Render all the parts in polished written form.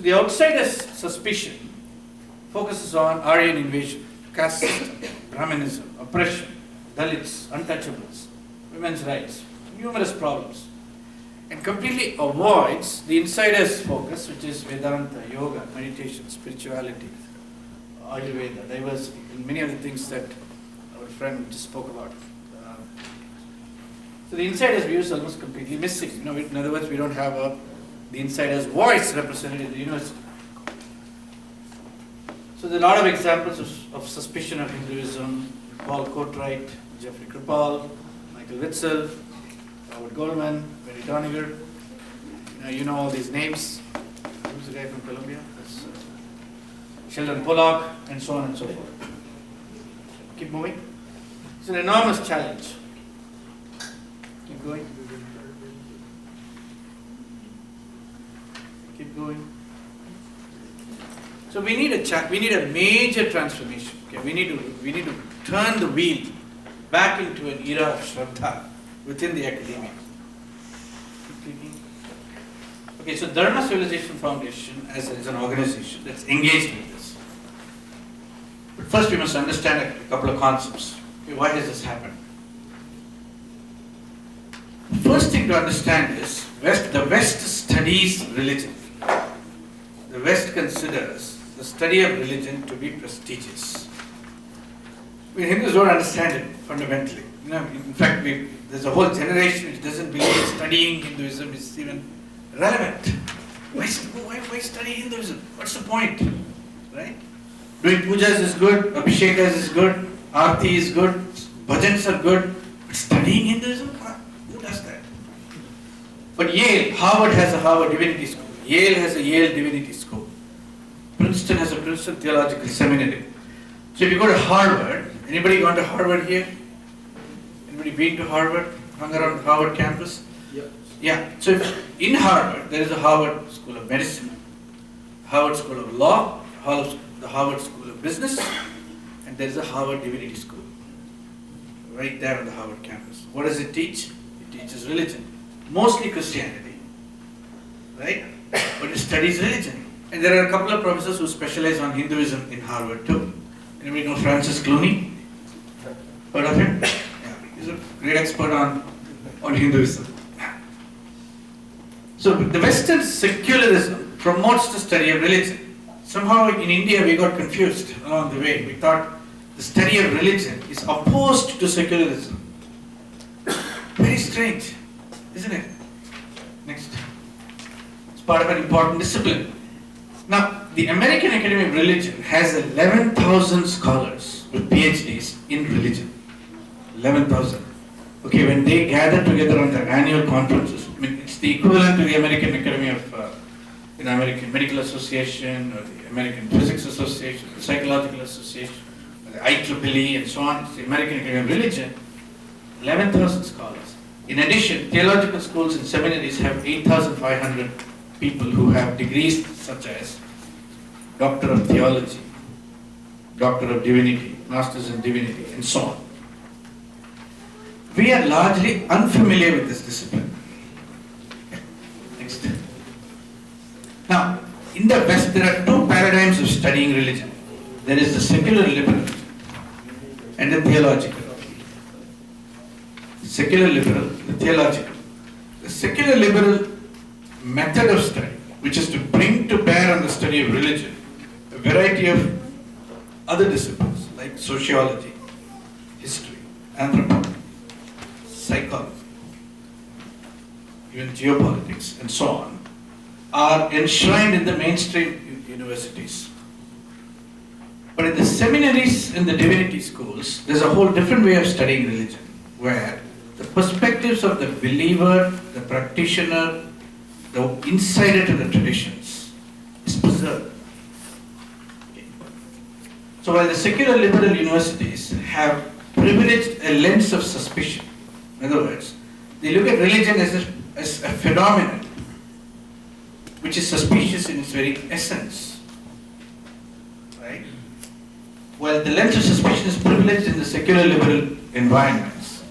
the outsider's suspicion focuses on Aryan invasion, caste system, Brahminism, oppression, Dalits, untouchables, women's rights, numerous problems, and completely avoids the insider's focus, which is Vedanta, yoga, meditation, spirituality, Ayurveda, diversity, and many of the things that our friend just spoke about. So the insider's view is almost completely missing. In other words, we don't have the insider's voice represented in the university. So there are a lot of examples of suspicion of Hinduism. Paul Courtwright, Jeffrey Kripal, Michael Witzel, Robert Goldman, Mary Doniger. You know all these names. Who's the guy from Columbia? That's Sheldon Pollock, and so on and so forth. Keep moving. It's an enormous challenge. Keep going. Keep going. So we need a major transformation. Okay, we need to turn the wheel back into an era of Shraddha within the academia. Okay, so Dharma Civilization Foundation as an organization that's engaged with this. But first we must understand a couple of concepts. Okay, why has this happened? The first thing to understand is the West studies religion. The West considers the study of religion to be prestigious. Hindus don't understand it fundamentally. In fact, there's a whole generation which doesn't believe studying Hinduism is even relevant. Why study Hinduism? What's the point? Right? Doing pujas is good, abhishekas is good, arti is good, bhajans are good, but studying Hinduism? Who does that? But Harvard has a Harvard Divinity School. Yale has a Yale Divinity School. Princeton has a Princeton Theological Seminary. So if you go to Harvard, anybody gone to Harvard here? Anybody been to Harvard? Hung around the Harvard campus? Yeah. So in Harvard, there is a Harvard School of Medicine, Harvard School of Law, the Harvard School of Business, and there is a Harvard Divinity School. Right there on the Harvard campus. What does it teach? It teaches religion. Mostly Christianity. Right? But it studies religion. And there are a couple of professors who specialize on Hinduism in Harvard too. Anybody know Francis Clooney? Heard of him? Yeah. He's a great expert on Hinduism. So the Western secularism promotes the study of religion. Somehow in India we got confused along the way. We thought the study of religion is opposed to secularism. Very strange, isn't it? Next. It's part of an important discipline. Now, the American Academy of Religion has 11,000 scholars with PhDs in religion. 11,000. Okay, when they gather together on their annual conferences, it's the equivalent to the American Academy of, American Medical Association, or the American Physics Association, the Psychological Association, or the IEEE, and so on. It's the American Academy of Religion. 11,000 scholars. In addition, theological schools and seminaries have 8,500 people who have degrees such as Doctor of Theology, Doctor of Divinity, Masters in Divinity, and so on. We are largely unfamiliar with this discipline. Next. Now, in the West, there are two paradigms of studying religion. There is the secular liberal and the theological. Secular liberal, the theological. The secular liberal method of study, which is to bring to bear on the study of religion a variety of other disciplines like sociology, history, anthropology, psychology, even geopolitics, and so on, are enshrined in the mainstream universities. But in the seminaries and the divinity schools, there's a whole different way of studying religion, where the perspectives of the believer, the practitioner, the insider to the traditions is preserved. So while the secular liberal universities have privileged a lens of suspicion, in other words, they look at religion as a phenomenon which is suspicious in its very essence. Right? While the lens of suspicion is privileged in the secular liberal environments,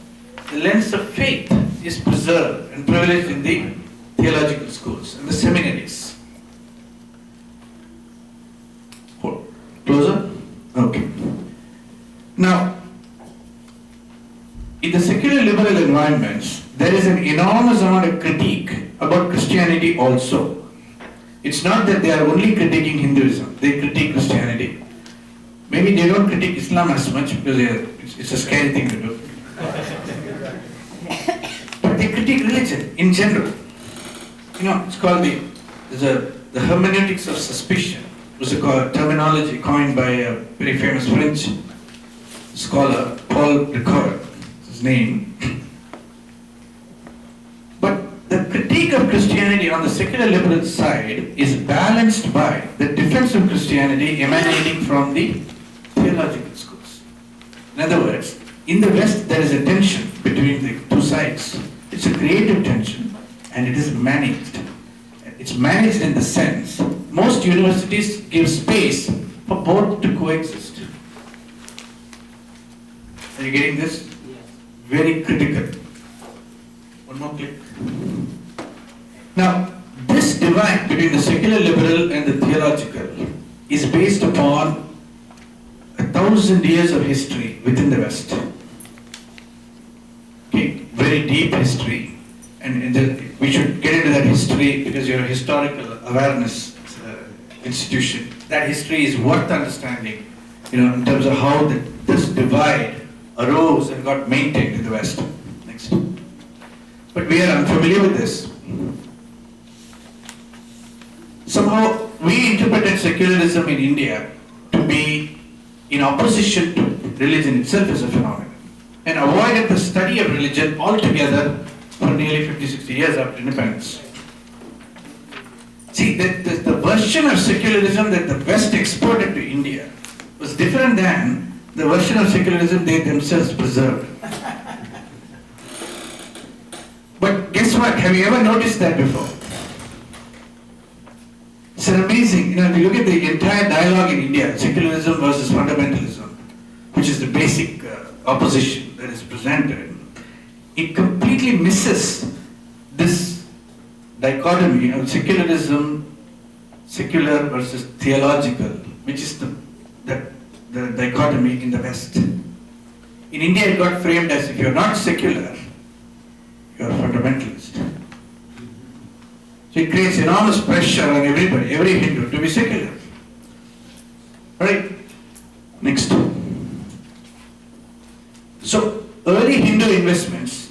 the lens of faith is preserved and privileged in the theological schools and the seminaries. liberal environments, there is an enormous amount of critique about Christianity also. It's not that they are only critiquing Hinduism, they critique Christianity. Maybe they don't critique Islam as much because it's a scary thing to do. But they critique religion in general. It's called the hermeneutics of suspicion. It was a terminology coined by a very famous French scholar, Paul Ricoeur, his name. But the critique of Christianity on the secular liberal side is balanced by the defense of Christianity emanating from the theological schools. In other words, in the West there is a tension between the two sides. It's a creative tension and it is managed. It's managed in the sense most universities give space for both to coexist. Are you getting this? Yes. Very critical. One more click. Now, this divide between the secular liberal and the theological is based upon 1,000 years of history within the West. Okay, very deep history. And we should get into that history because you're a historical awareness institution. That history is worth understanding, in terms of how this divide arose and got maintained in the West. Next. But we are unfamiliar with this. Somehow we interpreted secularism in India to be in opposition to religion itself as a phenomenon and avoided the study of religion altogether for nearly 50-60 years after independence. See, the version of secularism that the West exported to India was different than the version of secularism they themselves preserved. But guess what? Have you ever noticed that before? It's amazing. If you look at the entire dialogue in India, secularism versus fundamentalism, which is the basic opposition that is presented, it completely misses this dichotomy of secularism, secular versus theological, which is the dichotomy in the West. In India, it got framed as if you're not secular, you're a fundamentalist. So it creates enormous pressure on everybody, every Hindu, to be secular. Right? Next. So early Hindu investments,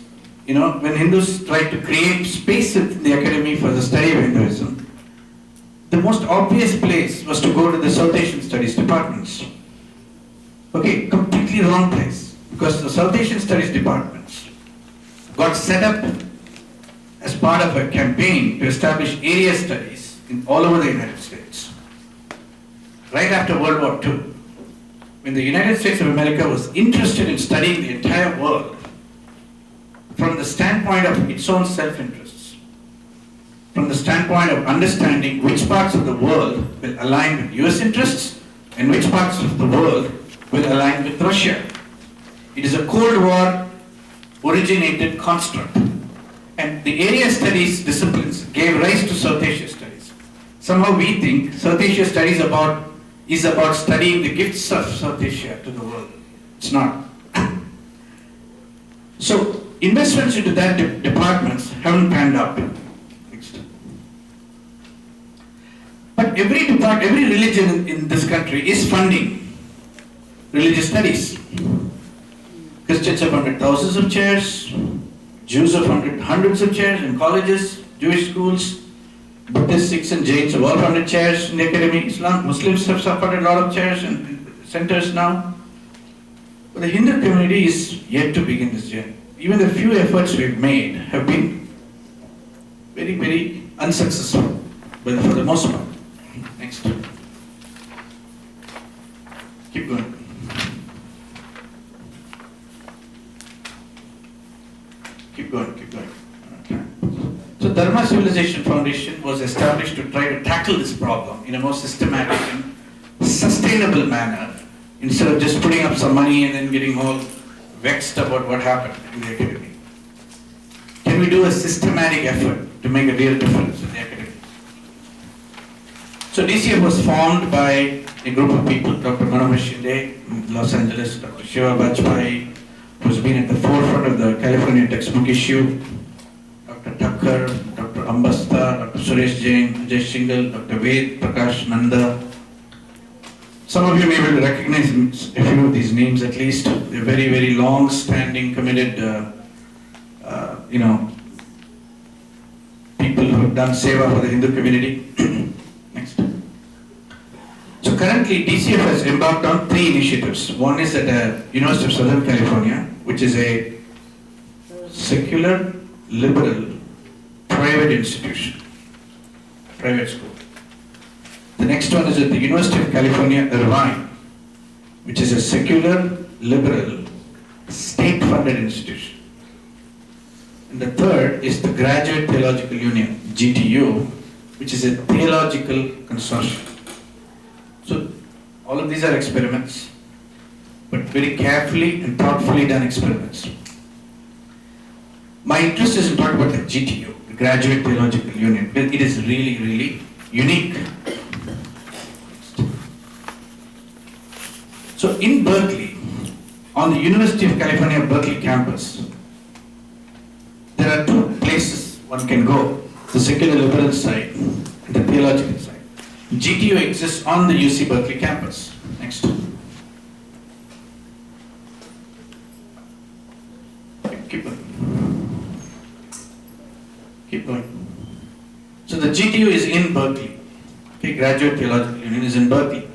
when Hindus tried to create space in the academy for the study of Hinduism, the most obvious place was to go to the South Asian Studies departments. Okay, completely wrong place, because the South Asian Studies departments got set up as part of a campaign to establish area studies all over the United States. Right after World War II, when the United States of America was interested in studying the entire world from the standpoint of its own self-interests, from the standpoint of understanding which parts of the world will align with US interests and which parts of the world will align with Russia. It is a Cold War originated construct. And the area studies disciplines gave rise to South Asia studies. Somehow we think South Asia studies is about studying the gifts of South Asia to the world. It's not. So investments into that departments haven't panned out. Next. But every religion in this country is funding religious studies. Christians have funded thousands of chairs, Jews have funded hundreds of chairs in colleges, Jewish schools, Buddhists, Sikhs and Jains have all funded chairs in the academy. Muslims have funded a lot of chairs and centers now. But the Hindu community is yet to begin this journey. Even the few efforts we've made have been very, very unsuccessful, but for the most part. Next. Keep going. Keep going. So Dharma Civilization Foundation was established to try to tackle this problem in a more systematic and sustainable manner, instead of just putting up some money and then getting all vexed about what happened in the academy. Can we do a systematic effort to make a real difference in the academy? So DCF was formed by a group of people, Dr. Manohar Shinde in Los Angeles, Dr. Shiva Bajpai, who was been at the forefront of the California textbook issue. Dr. Thakkar, Dr. Ambasta, Dr. Suresh Jain, Ajay Shingal, Dr. Ved Prakash Nanda. Some of you may be able to recognize a few of these names at least. They're very, very long-standing, committed, people who have done seva for the Hindu community. Next. So currently, DCF has embarked on 3 initiatives. One is at the University of Southern California, which is a secular, liberal, private institution, private school. The next one is at the University of California, Irvine, which is a secular, liberal, state-funded institution. And the third is the Graduate Theological Union, GTU, which is a theological consortium. So all of these are experiments, but very carefully and thoughtfully done experiments. My interest is in talking about the GTU, the Graduate Theological Union. It is really, really unique. So in Berkeley, on the University of California, Berkeley campus, there are 2 places one can go, the secular liberal side and the theological side. GTU exists on the UC Berkeley campus. Next. Keep going. Keep going. So the GTU is in Berkeley. Okay, Graduate Theological Union is in Berkeley.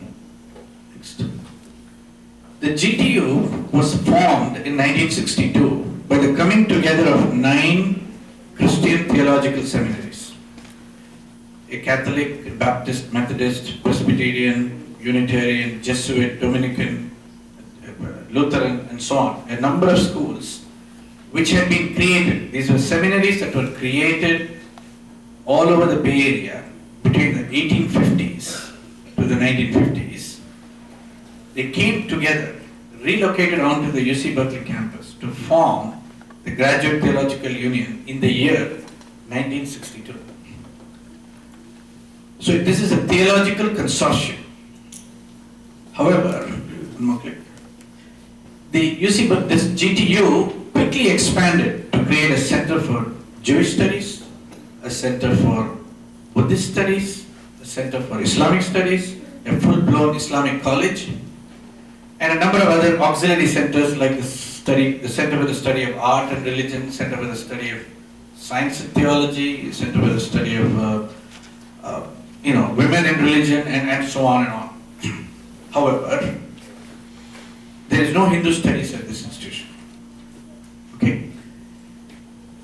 Next. The GTU was formed in 1962 by the coming together of 9 Christian theological seminaries. A Catholic, Baptist, Methodist, Presbyterian, Unitarian, Jesuit, Dominican, Lutheran, and so on. A number of schools which had been created. These were seminaries that were created all over the Bay Area between the 1850s to the 1950s. They came together, relocated onto the UC Berkeley campus to form the Graduate Theological Union in the year 1962. So this is a theological consortium. However, one more click. This GTU quickly expanded to create a center for Jewish studies, a center for Buddhist studies, a center for Islamic studies, a full-blown Islamic college, and a number of other auxiliary centers like the Center for the Study of Art and Religion, Center for the Study of Science and Theology, Center for the Study of women in religion, and so on and on. However, there is no Hindu studies at this institution. Okay.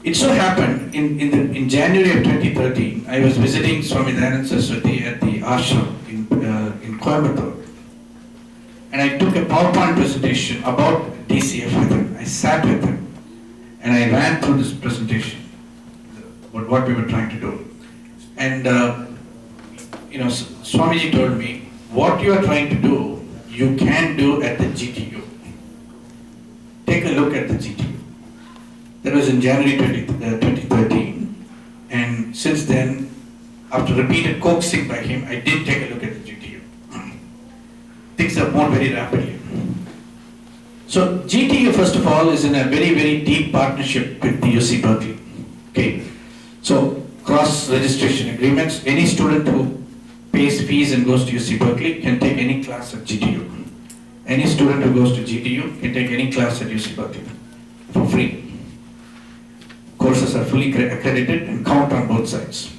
It so happened in January of 2013, I was visiting Swami Dayananda Saraswati at the ashram in Coimbatore, and I took a PowerPoint presentation about DCF with him. I sat with him, and I ran through this presentation about what we were trying to do. And Swamiji told me, what you are trying to do, you can do at the GTU. Take a look at the GTU. That was in January 2013. And since then, after repeated coaxing by him, I did take a look at the GTU. Things have moved very rapidly. So GTU, first of all, is in a very, very deep partnership with the UC Berkeley. Okay. So cross-registration agreements. Any student who pays fees and goes to UC Berkeley can take any class at GTU. Any student who goes to GTU can take any class at UC Berkeley for free. Courses are fully accredited and count on both sides.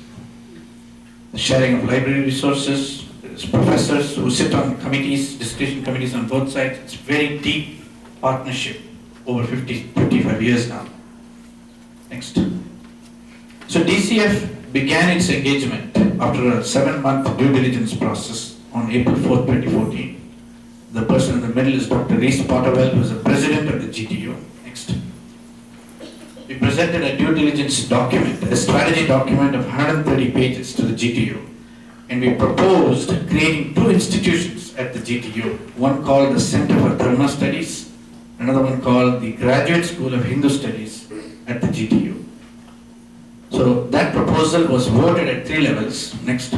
The sharing of library resources, there's professors who sit on committees, discussion committees on both sides. It's very deep partnership over 55 years now. Next. So DCF began its engagement after a 7-month due diligence process on April 4th, 2014. The person in the middle is Dr. Reese Potterwell, who is the president of the GTU. Next. We presented a due diligence document, a strategy document of 130 pages to the GTU. And we proposed creating 2 institutions at the GTU. One called the Center for Dharma Studies, another one called the Graduate School of Hindu Studies at the GTU. So that proposal was voted at 3 levels. Next.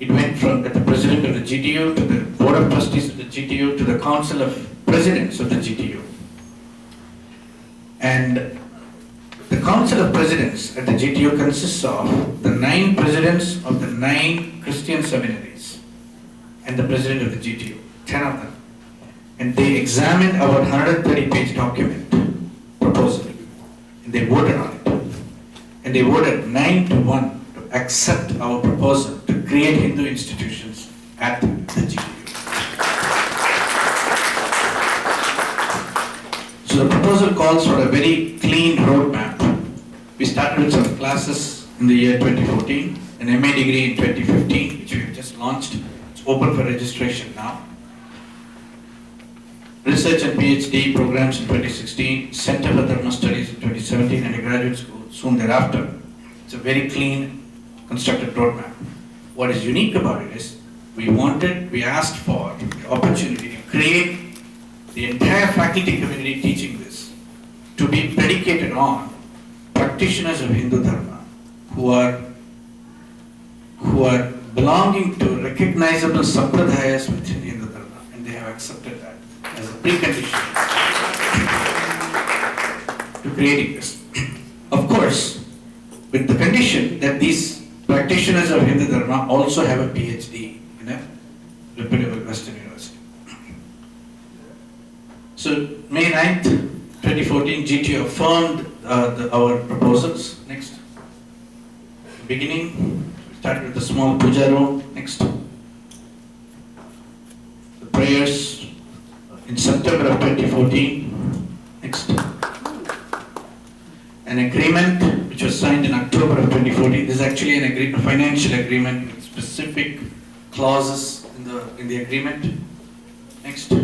It went from at the president of the GTU to the board of trustees of the GTU to the council of presidents of the GTU. And the Council of Presidents at the GTU consists of the 9 presidents of the 9 Christian seminaries and the president of the GTU, 10 of them. And they examined our 130-page document proposal, and they voted on it. And they voted 9-1 to accept our proposal to create Hindu institutions at the GTU. So the proposal calls for a very clean roadmap. We started with some classes in the year 2014, an MA degree in 2015, which we have just launched. It's open for registration now. Research and PhD programs in 2016, Center for Dharma Studies in 2017, and a graduate school soon thereafter. It's a very clean, constructed roadmap. What is unique about it is we asked for the opportunity to create the entire faculty community teaching this to be predicated on practitioners of Hindu Dharma who are belonging to recognizable sampradayas within Hindu Dharma, and they have accepted that as a precondition to creating this. Of course, with the condition that these practitioners of Hindu Dharma also have a PhD in a reputable Western university. So, May 9th, 2014, GTU affirmed our proposals. Next. Beginning, we started with the small puja room. Next. The prayers in September of 2014. Next. An agreement which was signed in October of 2014. This is actually an agreement, a financial agreement with specific clauses in the agreement. Next.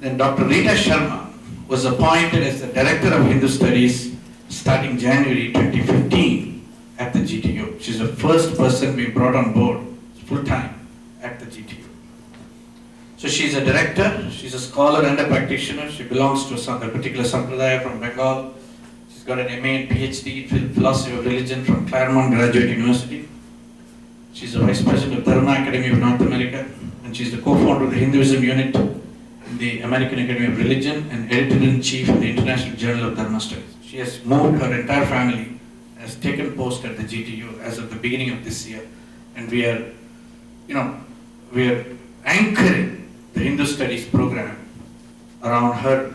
Then Dr. Rita Sharma was appointed as the Director of Hindu Studies starting January 2015 at the GTU. She's the first person we brought on board full-time at the GTU. So she's a director, she's a scholar and a practitioner. She belongs to a particular sampradaya from Bengal. She's got an MA and PhD in Philosophy of Religion from Claremont Graduate University. She's the Vice President of Dharma Academy of North America, and she's the co-founder of the Hinduism Unit in the American Academy of Religion and Editor-in-Chief of the International Journal of Dharma Studies. She has moved her entire family, has taken post at the GTU as of the beginning of this year, and we are anchoring the Hindu Studies program around her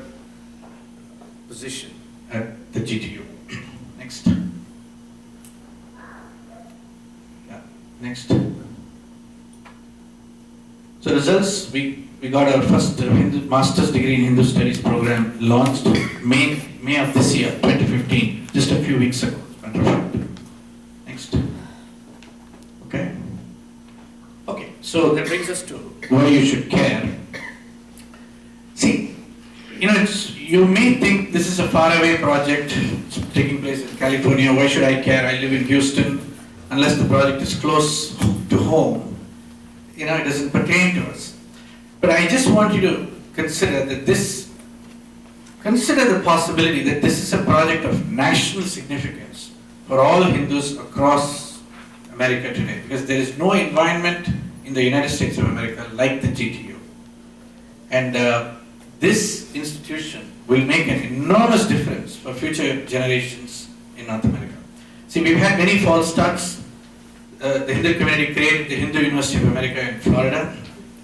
position at the GTU. Next. Yeah. Next. So results, we got our first master's degree in Hindu Studies program launched May of this year, 2015, just a few weeks ago, as a matter of fact. Next. Okay, so that brings us to why you should care. See, you may think this is a faraway project, it's taking place in California, why should I care? I live in Houston, unless the project is close to home. It doesn't pertain to us. But I just want you to consider the possibility that this is a project of national significance for all Hindus across America today, because there is no environment in the United States of America like the GTU. And this institution will make an enormous difference for future generations in North America. See, we've had many false starts. The Hindu community created the Hindu University of America in Florida,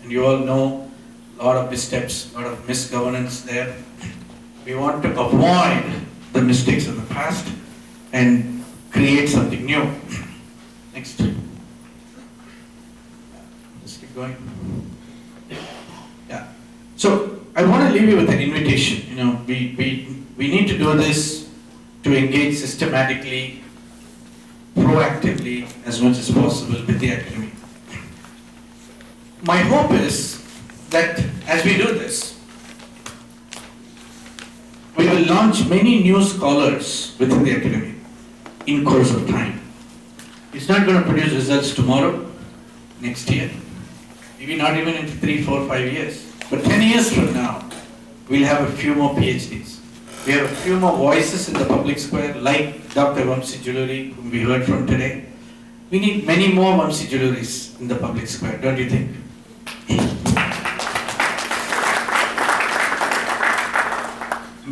and you all know a lot of missteps, a lot of misgovernance there. We want to avoid the mistakes of the past and create something new. Next. Let's keep going. Yeah. So I want to leave you with an invitation. We need to do this to engage systematically, proactively, as much as possible with the academy. My hope is that as we do this, we will launch many new scholars within the academy in course of time. It's not going to produce results tomorrow, next year, maybe not even in 3, 4, 5 years. But 10 years from now, we'll have a few more PhDs. We have a few more voices in the public square, like Dr. Vamsee Juluri, whom we heard from today. We need many more Vamsee Juluris in the public square, don't you think?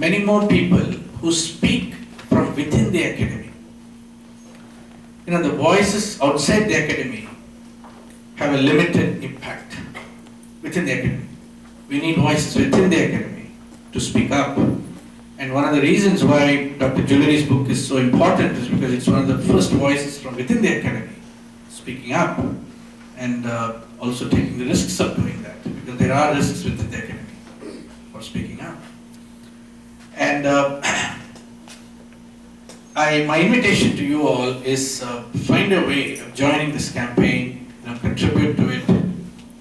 many more people who speak from within the academy. The voices outside the academy have a limited impact within the academy. We need voices within the academy to speak up. And one of the reasons why Dr. Juluri's book is so important is because it's one of the first voices from within the academy speaking up and also taking the risks of doing that, because there are risks within the academy for speaking up. And my invitation to you all is find a way of joining this campaign, contribute to it.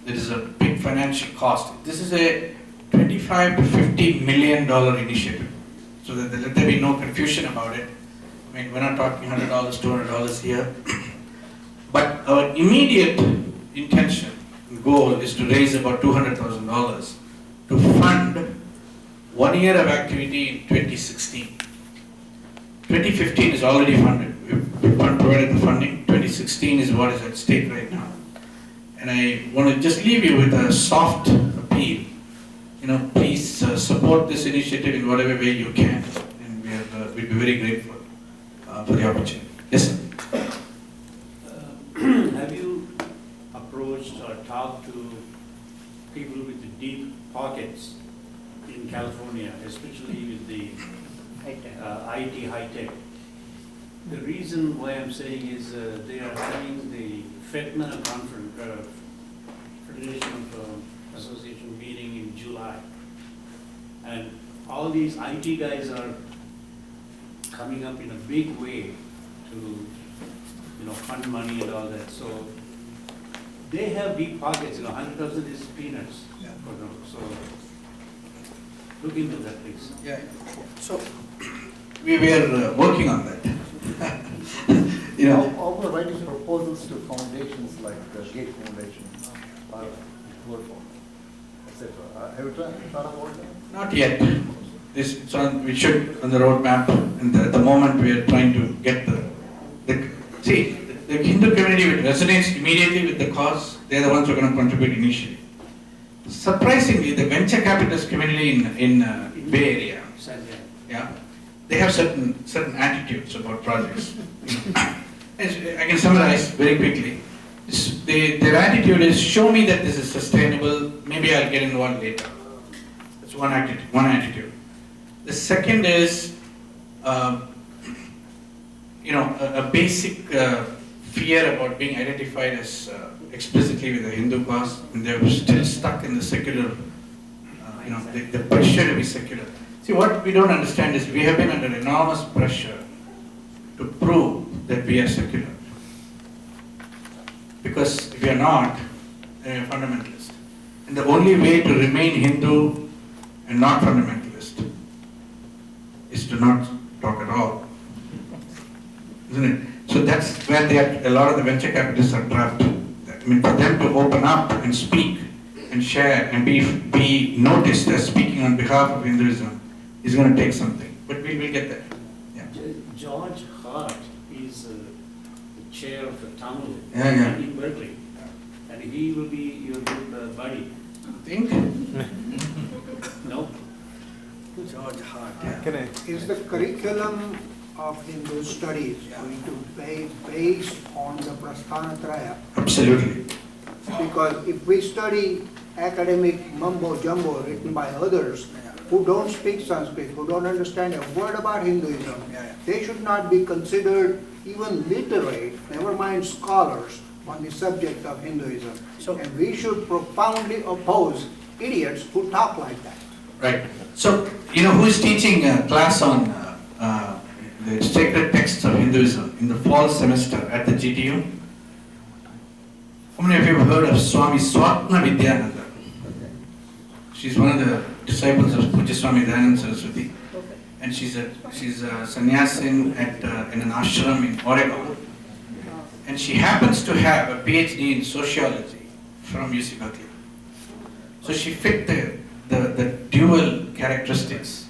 There is a big financial cost. This is a $25 to $50 million initiative, so that let there be no confusion about it. I mean, we're not talking $100, $200 here. But our immediate intention and goal is to raise about $200,000 to fund 1 year of activity in 2016. 2015 is already funded. We've provided the funding. 2016 is what is at stake right now. And I want to just leave you with a soft appeal. Please support this initiative in whatever way you can. And we'd be very grateful for the opportunity. Yes, sir. Have you approached or talked to people with deep pockets in California, especially with the IT high-tech? The reason why I'm saying is they are having the FETNA conference, Federation of Association meeting in July. And all these IT guys are coming up in a big way to fund money and all that. So they have deep pockets. 100,000 is peanuts for them. So look into that, please. Yeah. So we were working on that. Also writing proposals to foundations like the Gate Foundation, World Foundation, etc. Have you thought about that? Not yet. It's on the roadmap, and at the moment we are trying to get the Hindu community which resonates immediately with the cause. They're the ones who are going to contribute initially. Surprisingly, the venture capitalist community in Bay Area, they have certain attitudes about projects. I can summarize very quickly. Their attitude is, show me that this is sustainable, maybe I'll get involved later. That's one attitude. The second is, a basic fear about being identified as explicitly with the Hindu cause, and they're still stuck in the secular, the pressure to be secular. See, what we don't understand is we have been under enormous pressure to prove that we are secular. Because if we are not, then we are fundamentalist. And the only way to remain Hindu and not fundamentalist is to not talk at all. Isn't it? So that's where a lot of the venture capitalists are trapped. I mean, for them to open up and speak and share and be noticed as speaking on behalf of Hinduism is going to take something. But we will get there. Yeah. George Hart is the chair of the Tamil in Berkeley. And he will be your good buddy. Think? No? George Hart. Is the curriculum of Hindu studies going to be based on the Prasthanatraya? Absolutely. Because if we study academic mumbo jumbo written by others who don't speak Sanskrit, who don't understand a word about Hinduism, they should not be considered even literate, never mind scholars, on the subject of Hinduism. And we should profoundly oppose idiots who talk like that. Right. So, who is teaching a class on the sacred texts of Hinduism in the fall semester at the GTU? How many of you have heard of Swami Swatna Vidyananda? She's one of the disciples of Puja Swami Dayananda Saraswati. And she's a sannyasin in an ashram in Oregon. And she happens to have a PhD in sociology from UC Berkeley. So she fit the dual characteristics.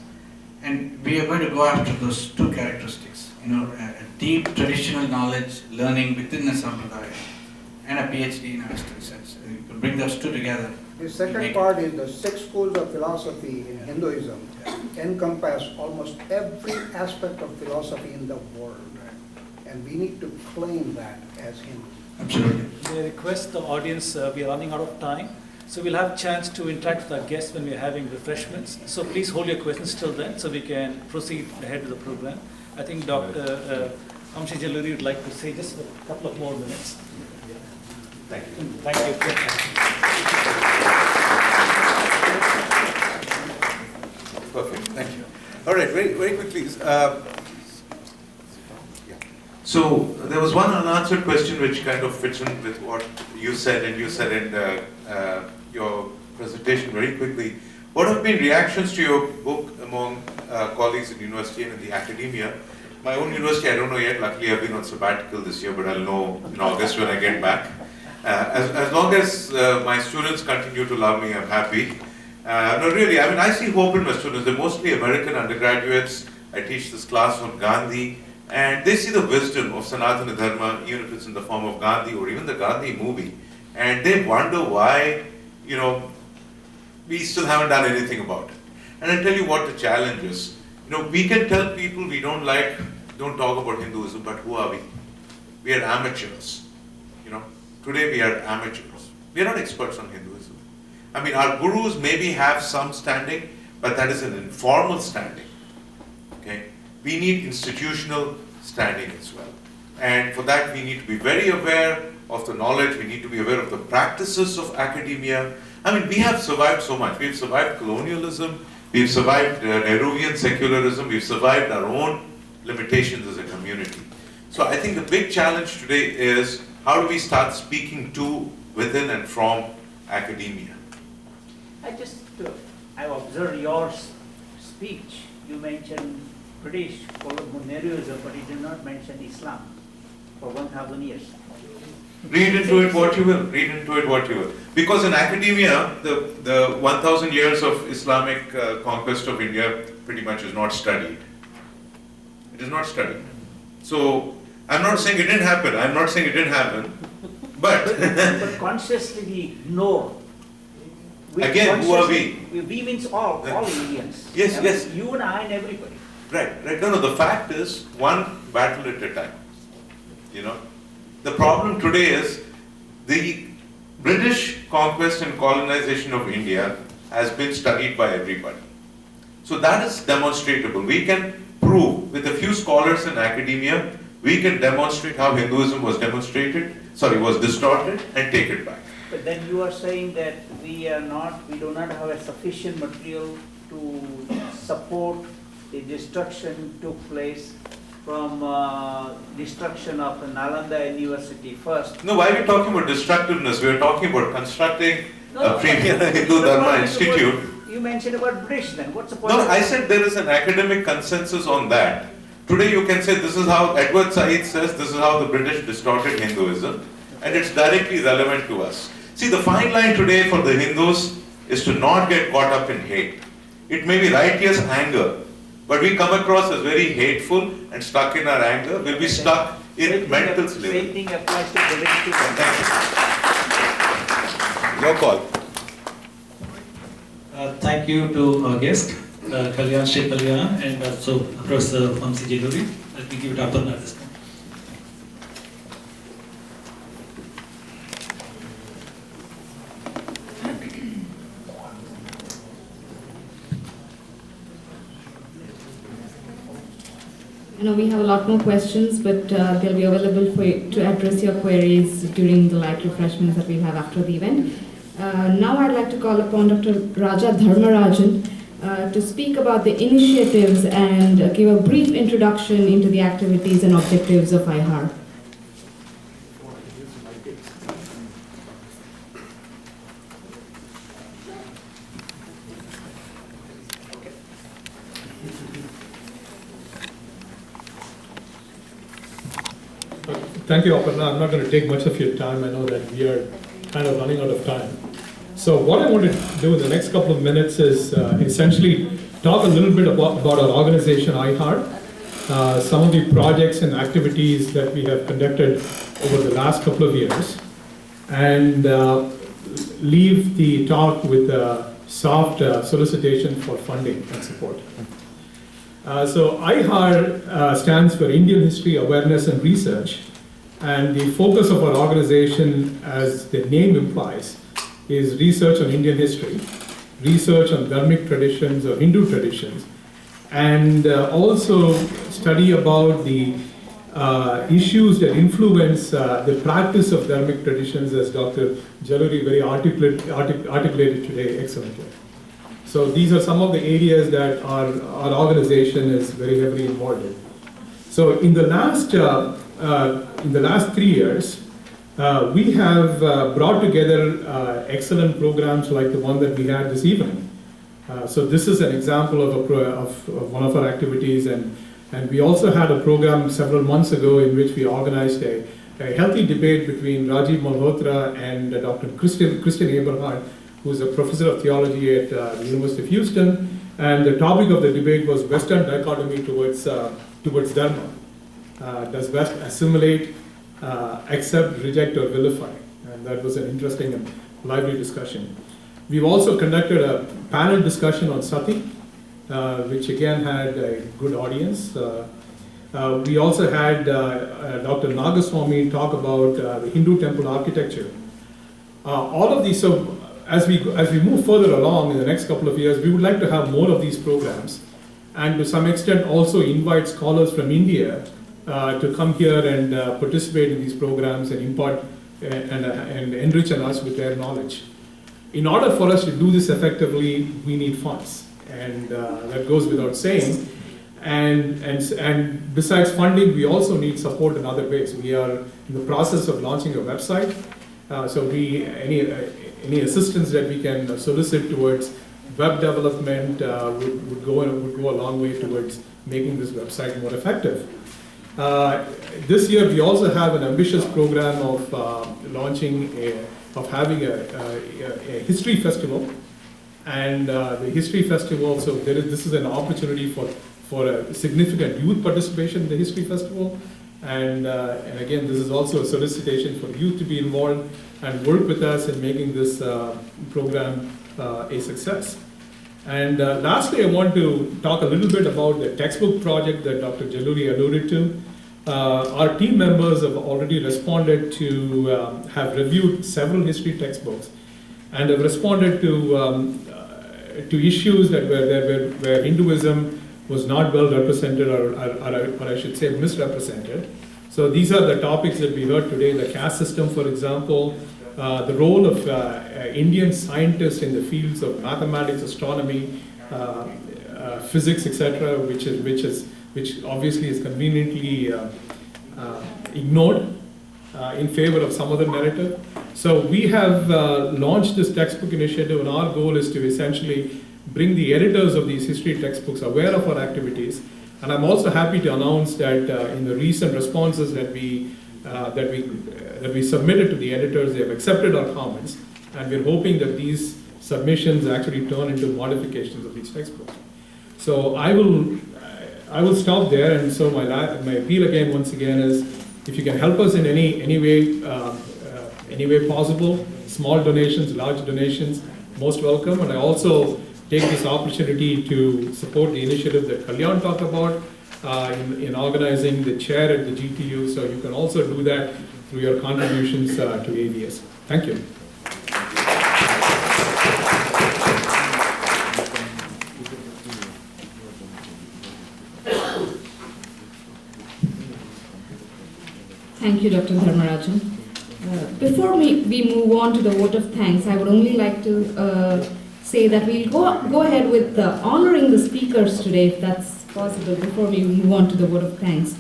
And we are going to go after those two characteristics. A deep traditional knowledge, learning within the sampradaya, and a PhD in Western sense. You can bring those two together The second part is the 6 schools of philosophy in Hinduism encompass almost every aspect of philosophy in the world. And we need to claim that as Hindu. Absolutely. May I request the audience, we are running out of time, so we'll have a chance to interact with our guests when we're having refreshments. So please hold your questions till then so we can proceed ahead with the program. I think Dr. Vamsee Juluri would like to say just a couple of more minutes. Thank you. Thank you. Perfect, thank you. All right, very, very quickly. So there was one unanswered question which kind of fits in with what you said and you said in your presentation very quickly. What have been reactions to your book among colleagues in university and in the academia? My own university, I don't know yet. Luckily, I've been on sabbatical this year, but I'll know in August when I get back. As long as my students continue to love me, I'm happy. No, really, I mean, I see hope in my students. They're mostly American undergraduates. I teach this class on Gandhi, and they see the wisdom of Sanatana Dharma, even if it's in the form of Gandhi or even the Gandhi movie, and they wonder why, you know, we still haven't done anything about it. And I'll tell you what the challenge is. You know, we can tell people we don't talk about Hinduism, but who are we? We are amateurs. You know, today we are amateurs. We are not experts on Hinduism. I mean, our gurus maybe have some standing, but that is an informal standing. Okay? We need institutional standing as well. And for that, we need to be very aware of the knowledge. We need to be aware of the practices of academia. I mean, we have survived so much. We've survived colonialism. We've survived Nehruvian secularism. We've survived our own limitations as a community. So I think the big challenge today is how do we start speaking to, within and from academia? I observed your speech. You mentioned British colonialism, but you did not mention Islam for 1,000 years. Read into it what you will. Read into it what you will. Because in academia, the 1,000 years of Islamic conquest of India pretty much is not studied. It is not studied. So I'm not saying it didn't happen. I'm not saying it didn't happen. But consciously we ignore. Again, who are we? We means all Indians. Yes, yes. You and I and everybody. Right, right. No, the fact is one battle at a time. You know, the problem today is the British conquest and colonization of India has been studied by everybody. So that is demonstrable. We can prove with a few scholars in academia, we can demonstrate how Hinduism was distorted and take it back. But then you are saying that we do not have a sufficient material to support the destruction took place from destruction of the Nalanda University first. No, why are we talking about destructiveness? We are talking about constructing a premier Hindu Dharma institute. You mentioned about British then. What's the point? No, I said there is an academic consensus on that. Today you can say this is how Edward Said says, this is how the British distorted Hinduism, and it's directly relevant to us. See, the fine line today for the Hindus is to not get caught up in hate. It may be righteous anger, but we come across as very hateful and stuck in our anger. We'll be stuck in mental slavery. Same thing applies to British people. Thank you. Your call. Thank you to our guest, Kalyan Shri Kalyan, and also Professor Vamsee Juluri. Let me give it up on this point. I know we have a lot more questions, but they'll be available for you to address your queries during the light refreshments that we'll have after the event. Now I'd like to call upon Dr. Raja Dharmarajan to speak about the initiatives and give a brief introduction into the activities and objectives of IHAR. Thank you, Aparna. I'm not going to take much of your time. I know that we are kind of running out of time. So what I want to do in the next couple of minutes is essentially talk a little bit about our organization, IHAR, some of the projects and activities that we have conducted over the last couple of years. And leave the talk with a soft solicitation for funding and support. So IHAR stands for Indian History Awareness and Research, and the focus of our organization, as the name implies, is research on Indian history, research on dharmic traditions or Hindu traditions, and also study about the issues that influence the practice of dharmic traditions, as Dr. Juluri very articulated today excellently. So these are some of the areas that our organization is very heavily involved in. So in the last 3 years, we have brought together excellent programs like the one that we had this evening. So this is an example of one of our activities, and we also had a program several months ago in which we organized a healthy debate between Rajiv Malhotra and Dr. Christian Eberhard, who's a professor of theology at the University of Houston, and the topic of the debate was Western dichotomy towards Dharma. Does West assimilate, accept, reject, or vilify? And that was an interesting and lively discussion. We've also conducted a panel discussion on Sati, which again had a good audience. We also had Dr. Nagaswamy talk about the Hindu temple architecture. All of these, so as we move further along in the next couple of years, we would like to have more of these programs, and to some extent also invite scholars from India to come here and participate in these programs and impart and enrich us with their knowledge. In order for us to do this effectively, we need funds, and that goes without saying. And besides funding, we also need support in other ways. We are in the process of launching a website, so any assistance that we can solicit towards web development would go a long way towards making this website more effective. This year, we also have an ambitious program of having a history festival, and the history festival. So this is an opportunity for a significant youth participation in the history festival, and again, this is also a solicitation for youth to be involved and work with us in making this program a success. And lastly, I want to talk a little bit about the textbook project that Dr. Juluri alluded to. Our team members have already responded to have reviewed several history textbooks, and have responded to issues that where Hinduism was not well represented, or I should say misrepresented. So these are the topics that we heard today: the caste system, for example, the role of Indian scientists in the fields of mathematics, astronomy, physics, etc., which obviously is conveniently ignored in favor of some other narrative. So we have launched this textbook initiative, and our goal is to essentially bring the editors of these history textbooks aware of our activities. And I'm also happy to announce that in the recent responses that we submitted to the editors, they have accepted our comments, and we're hoping that these submissions actually turn into modifications of these textbooks. So I will stop there, and so my appeal again, once again, is if you can help us in any way possible, small donations, large donations, most welcome. And I also take this opportunity to support the initiative that Kalyan talked about in organizing the chair at the GTU. So you can also do that through your contributions to AVS. Thank you. Thank you, Dr. Dharmarajan. Before we move on to the vote of thanks, I would only like to say that we'll go ahead with honoring the speakers today, if that's possible, before we move on to the vote of thanks.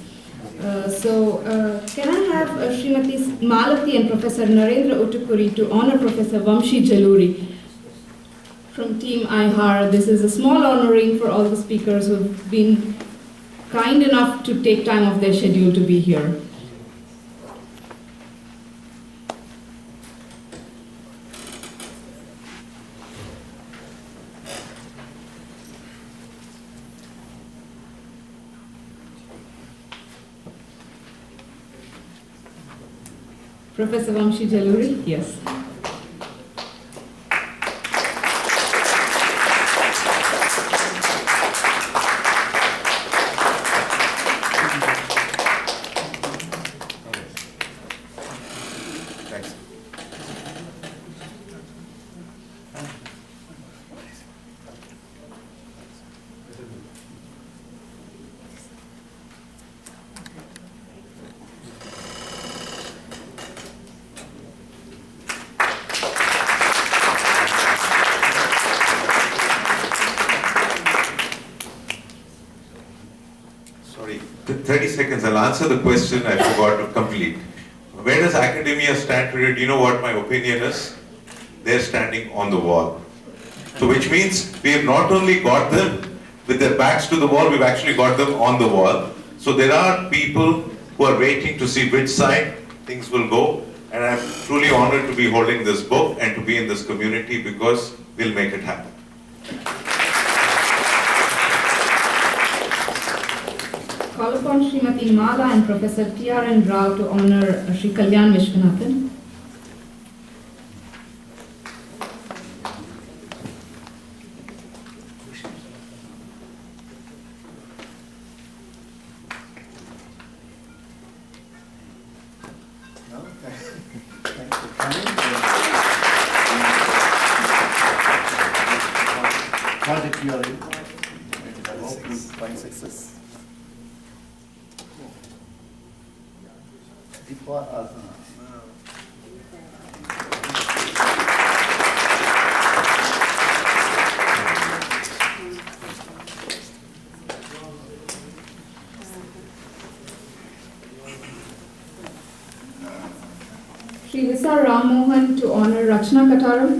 Can I have Srimati Malati and Professor Narendra Uttukuri to honor Professor Vamsee Juluri from Team IHAR. This is a small honoring for all the speakers who have been kind enough to take time off their schedule to be here. Professor Vamsee Juluri, yes. Thanks. Sorry, 30 seconds, I'll answer the question I forgot to complete. Where does academia stand today? Do you know what my opinion is? They're standing on the wall. So which means we have not only got them with their backs to the wall, we've actually got them on the wall. So there are people who are waiting to see which side things will go. And I'm truly honored to be holding this book and to be in this community because we'll make it happen. Call upon Srimati Mala and Professor T.R.N. Rao to honor Sri Kalyan Vishwanathan. No? Thanks for coming. Project you are in. I hope you find success. Dipa Asana. Sri Visa Ram Mohan to honor Rachna Kataram.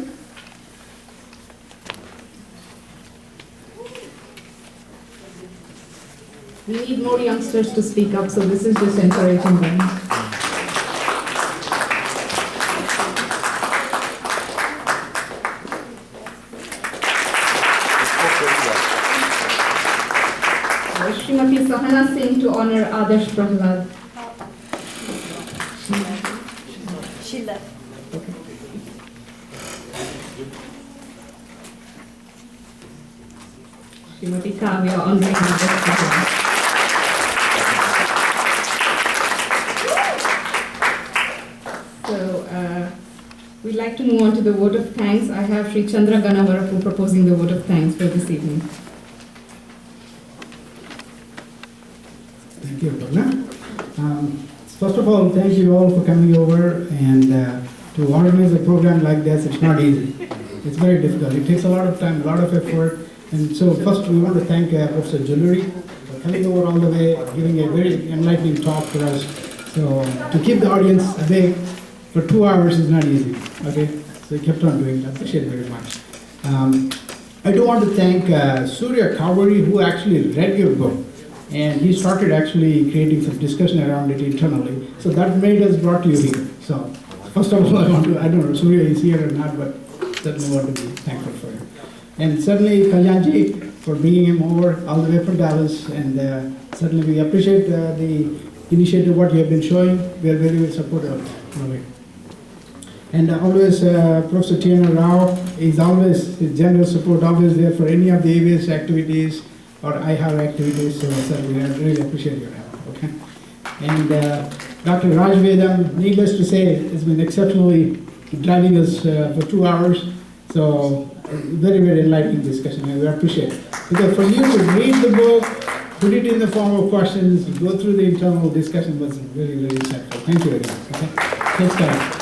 We need more youngsters to speak up, so this is just encouraging them. Srimati Sahana Singh to honor Adarsh Prahlad. She left. Srimati Kavya honoring Adarsh Prahlad. So, we'd like to move on to the vote of thanks. I have Sri Chandra Ganavarapu proposing the vote of thanks for this evening. Thank you, Aparna. First of all, thank you all for coming over and to organize a program like this. It's not easy. It's very difficult. It takes a lot of time, a lot of effort. And so first we want to thank Professor Juluri for coming over all the way, giving a very enlightening talk for us. So to keep the audience awake for 2 hours is not easy. Okay, so he kept on doing it. I appreciate it very much. I do want to thank Surya Kaveri, who actually read your book. And he started actually creating some discussion around it internally. So that made us brought you here. So first of all, I don't know, Surya is here or not, but certainly want to be thankful for him. And certainly Kalyanji for bringing him over all the way from Dallas. And certainly we appreciate the initiative, what you have been showing. We are very, very supportive of it. And always Professor T.R.N. Rao is always, his general support, always there for any of the AVS activities or IHAR activities, so certainly I really appreciate your help, okay? And Dr. Raj Vedam, needless to say, has been exceptionally driving us for 2 hours, so very, very enlightening discussion, and we appreciate it. Because for you to read the book, put it in the form of questions, go through the internal discussion was really, really insightful. Thank you very much, okay? Thanks, guys.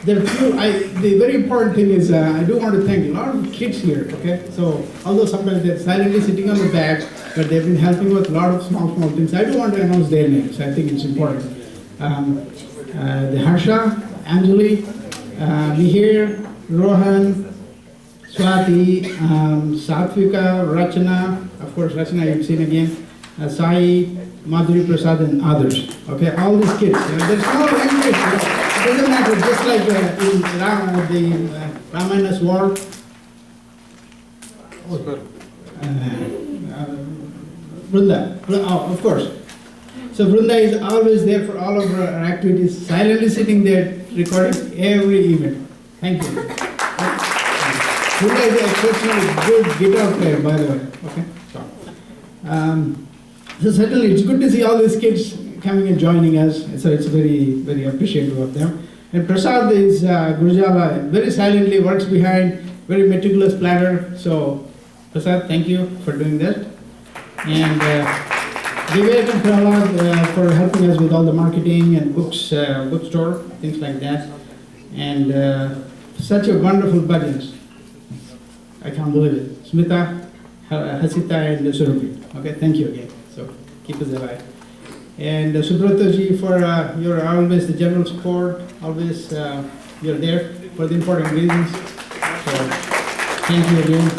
There are few, the very important thing is, I do want to thank a lot of kids here, okay? So, although sometimes they're silently sitting on the back, but they've been helping with a lot of small things. I do want to announce their names, I think it's important. The Harsha, Anjali, Mihir, Rohan, Swati, Satvika, Rachana, of course Rachana you've seen again, Sai, Madhuri Prasad and others, okay? All these kids, they're small language. It doesn't matter, just like in the Ramayana's war. Vrunda, oh, of course. So Vrunda is always there for all of our activities, silently sitting there, recording every event. Thank you. Vrunda is an exceptionally good guitar player, by the way. Okay. So certainly it's good to see all these kids coming and joining us. So it's very, very appreciative of them. And Prasad is Gurjala, very silently works behind, very meticulous planner. So Prasad, thank you for doing that. And Vivek and Prahlad for helping us with all the marketing and books, bookstore, things like that. And such a wonderful budget. I can't believe it. Smita, Hasita, and Surabhi. Okay, thank you again. So keep us alive. And Subrata ji for your always the general support. Always you're there for the important reasons. So thank you again.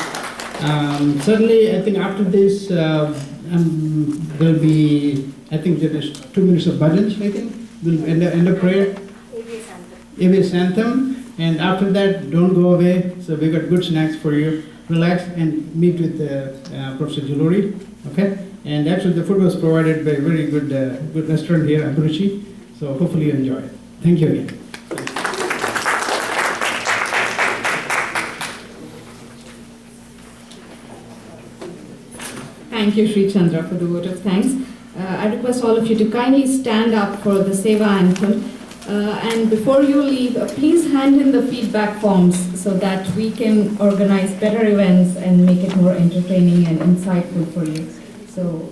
Certainly, I think after this there'll be, I think there is 2 minutes of budget. I think we'll end of prayer. ABS anthem. And after that, don't go away. So we got good snacks for you. Relax and meet with Prof Juluri. Okay. And actually, the food was provided by a very good good restaurant here, Abruchi. So hopefully you enjoy it. Thank you again. Thank you, Sri Chandra, for the vote of thanks. I request all of you to kindly stand up for the Seva anthem. And before you leave, please hand in the feedback forms so that we can organize better events and make it more entertaining and insightful for you. So